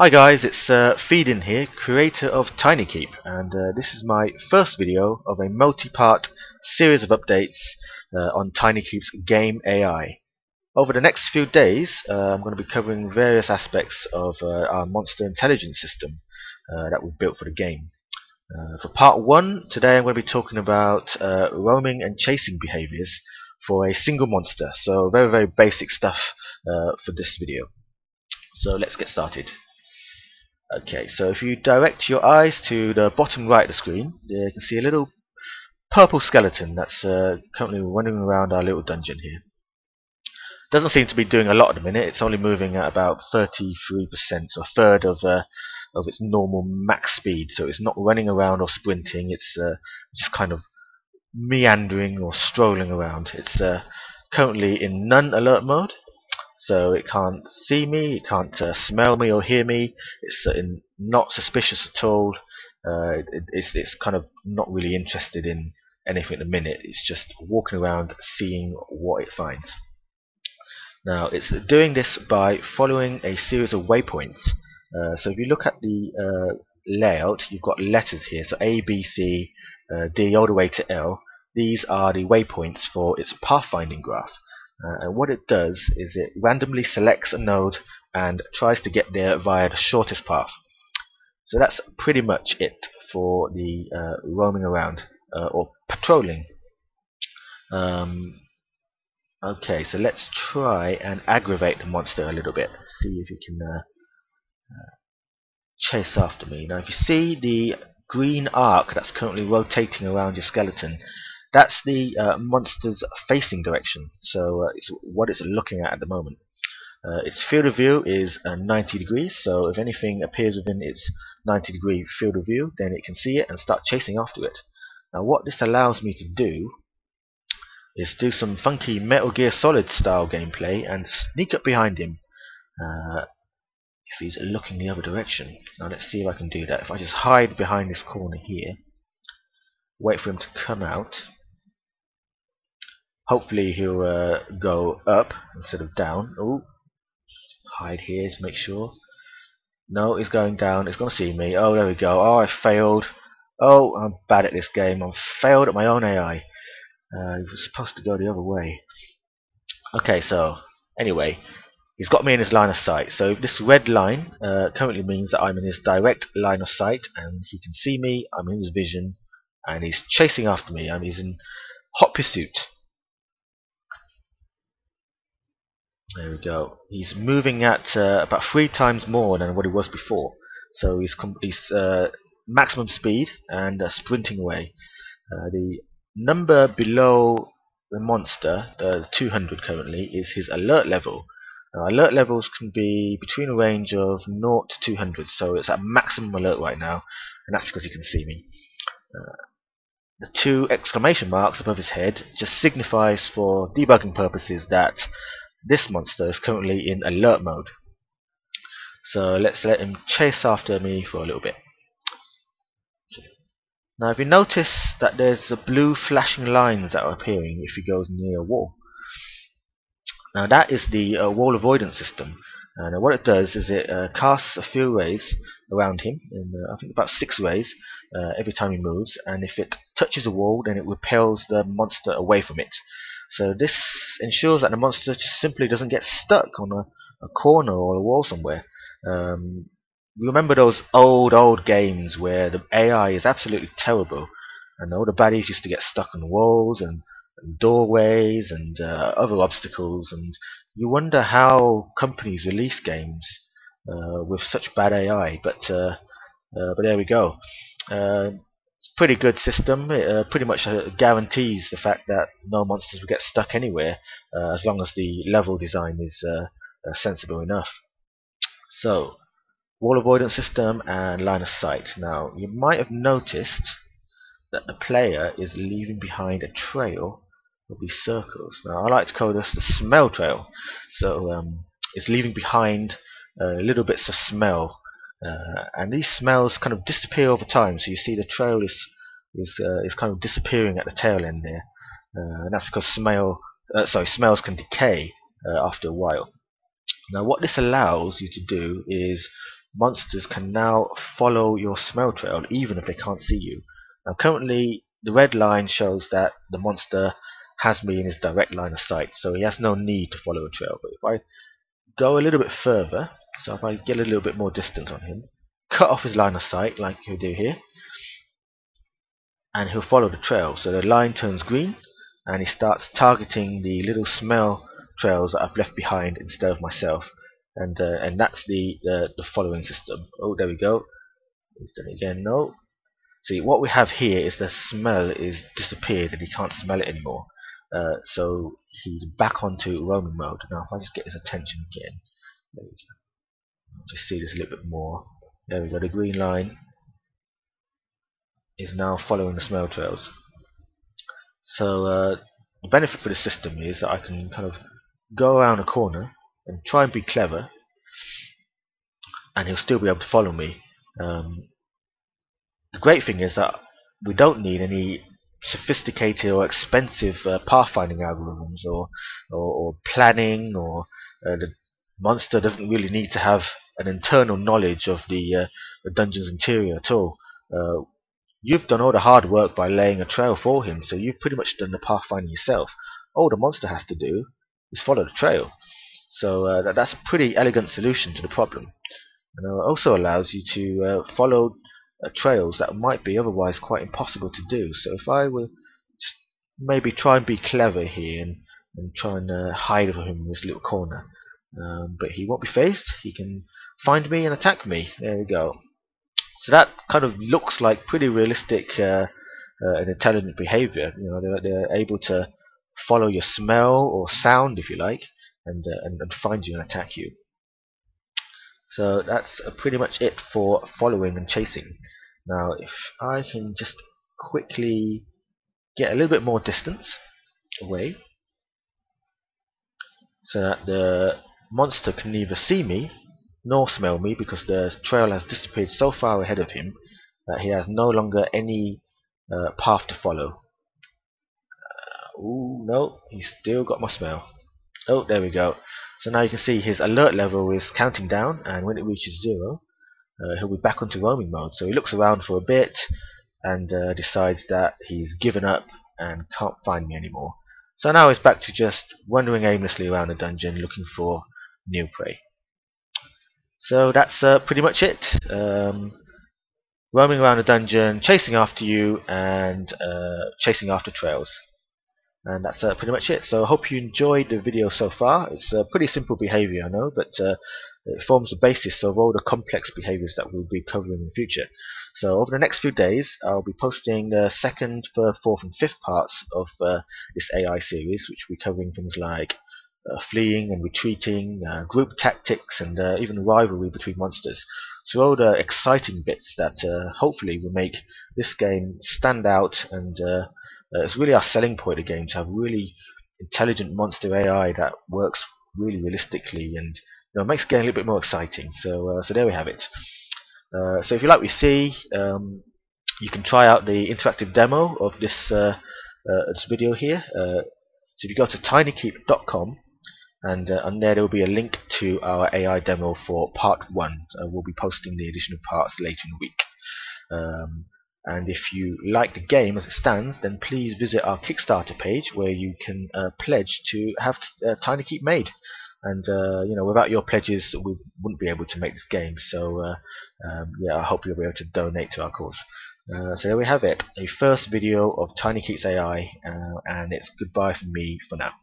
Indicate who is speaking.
Speaker 1: Hi guys, it's Feedin here, creator of TinyKeep, and this is my first video of a multi-part series of updates on TinyKeep's game AI. Over the next few days, I'm going to be covering various aspects of our monster intelligence system that we've built for the game. For part 1, today I'm going to be talking about roaming and chasing behaviours for a single monster, so very basic stuff for this video. So let's get started. Okay, so if you direct your eyes to the bottom right of the screen, you can see a little purple skeleton that's currently running around our little dungeon here. Doesn't seem to be doing a lot at the minute. It's only moving at about 33%, so a third of its normal max speed. So it's not running around or sprinting. It's just kind of meandering or strolling around. It's currently in none alert mode. So it can't see me, it can't smell me or hear me. It's not suspicious at all. It's kind of not really interested in anything at the minute. It's just walking around, seeing what it finds. Now it's doing this by following a series of waypoints. So if you look at the layout, you've got letters here. So A, B, C, D, all the way to L. These are the waypoints for its pathfinding graph. And what it does is it randomly selects a node and tries to get there via the shortest path. So that's pretty much it for the roaming around or patrolling. Okay, so let's try and aggravate the monster a little bit. See if you can chase after me. Now if you see the green arc that's currently rotating around your skeleton, that's the monster's facing direction, so it's what it's looking at the moment. Its field of view is 90 degrees, so if anything appears within its 90-degree field of view, then it can see it and start chasing after it. Now what this allows me to do is do some funky Metal Gear Solid style gameplay and sneak up behind him if he's looking the other direction. Now let's see if I can do that. If I just hide behind this corner here, wait for him to come out. Hopefully he'll go up instead of down. Oh, hide here to make sure. No, he's going down. He's going to see me. Oh, there we go. Oh, I failed. Oh, I'm bad at this game. I've failed at my own AI. He was supposed to go the other way. Okay, so anyway, he's got me in his line of sight. So this red line currently means that I'm in his direct line of sight, and he can see me. I'm in his vision, and he's chasing after me. He's in hot pursuit. There we go. He's moving at about 3 times more than what he was before. So he's maximum speed and sprinting away. The number below the monster, 200 currently, is his alert level. Now, alert levels can be between a range of 0 to 200, so it's at maximum alert right now, and that's because he can see me. The 2 exclamation marks above his head just signifies for debugging purposes that this monster is currently in alert mode. So let's let him chase after me for a little bit. Now if you notice that there's blue flashing lines that are appearing if he goes near a wall. Now that is the wall avoidance system. And what it does is it casts a few rays around him, in, I think about 6 rays every time he moves, and if it touches a wall then it repels the monster away from it. So this ensures that the monster just simply doesn't get stuck on a corner or a wall somewhere. Remember those old games where the AI is absolutely terrible, and all the baddies used to get stuck on walls and doorways and other obstacles, and you wonder how companies release games with such bad AI. But there we go. It's a pretty good system. It pretty much guarantees the fact that no monsters will get stuck anywhere as long as the level design is sensible enough. So, wall avoidance system and line of sight. Now, you might have noticed that the player is leaving behind a trail of these circles. Now, I like to call this the smell trail. So, it's leaving behind little bits of smell. And these smells kind of disappear over time. So you see the trail is kind of disappearing at the tail end there, and that's because smells can decay after a while. Now, what this allows you to do is monsters can now follow your smell trail even if they can't see you. Now currently the red line shows that the monster has me in his direct line of sight, so he has no need to follow a trail. But if I go a little bit further, so if I get a little bit more distance on him, cut off his line of sight like he'll do here, and he'll follow the trail. So the line turns green and he starts targeting the little smell trails that I've left behind instead of myself, and that's the following system. Oh, there we go. He's done it again. No. See, what we have here is the smell is disappeared and he can't smell it anymore. So he's back onto roaming mode. Now if I just get his attention again, there we go. Just see this a little bit more. There we go. The green line is now following the smell trails. So the benefit for the system is that I can kind of go around a corner and try and be clever, and he'll still be able to follow me. The great thing is that we don't need any sophisticated or expensive pathfinding algorithms or planning, or the monster doesn't really need to have an internal knowledge of the dungeon's interior at all. You've done all the hard work by laying a trail for him, so you've pretty much done the pathfinding yourself. All the monster has to do is follow the trail. So that's a pretty elegant solution to the problem. And it also allows you to follow trails that might be otherwise quite impossible to do. So if I were maybe try and be clever here and try and hide from him in this little corner, but he won't be phased. He can find me and attack me. There we go. So that kind of looks like pretty realistic and intelligent behavior. You know, they're able to follow your smell or sound, if you like, and find you and attack you. So that's pretty much it for following and chasing. Now if I can just quickly get a little bit more distance away, so that the monster can neither see me nor smell me, because the trail has disappeared so far ahead of him that he has no longer any path to follow. Ooh, no, he's still got my smell. Oh, there we go. So now you can see his alert level is counting down, and when it reaches 0, he'll be back onto roaming mode. So he looks around for a bit and decides that he's given up and can't find me anymore. So now he's back to just wandering aimlessly around the dungeon looking for new prey. So that's pretty much it. Roaming around the dungeon, chasing after you, and chasing after trails. And that's pretty much it. So I hope you enjoyed the video so far. It's a pretty simple behavior, I know, but it forms the basis of all the complex behaviors that we'll be covering in the future. So over the next few days, I'll be posting the second, third, fourth, and fifth parts of this AI series, which will be covering things like fleeing and retreating, group tactics, and even rivalry between monsters. So all the exciting bits that hopefully will make this game stand out, and it's really our selling point of the game, to have really intelligent monster AI that works really realistically, and makes the game a little bit more exciting. So there we have it. So if you like what you see, you can try out the interactive demo of this video here. So if you go to tinykeep.com, and on there will be a link to our AI demo for part 1. We'll be posting the additional parts later in the week. And if you like the game as it stands, then please visit our Kickstarter page, where you can pledge to have TinyKeep made. And without your pledges, we wouldn't be able to make this game. So yeah, I hope you'll be able to donate to our cause. So there we have it, a first video of TinyKeep's AI, and it's goodbye from me for now.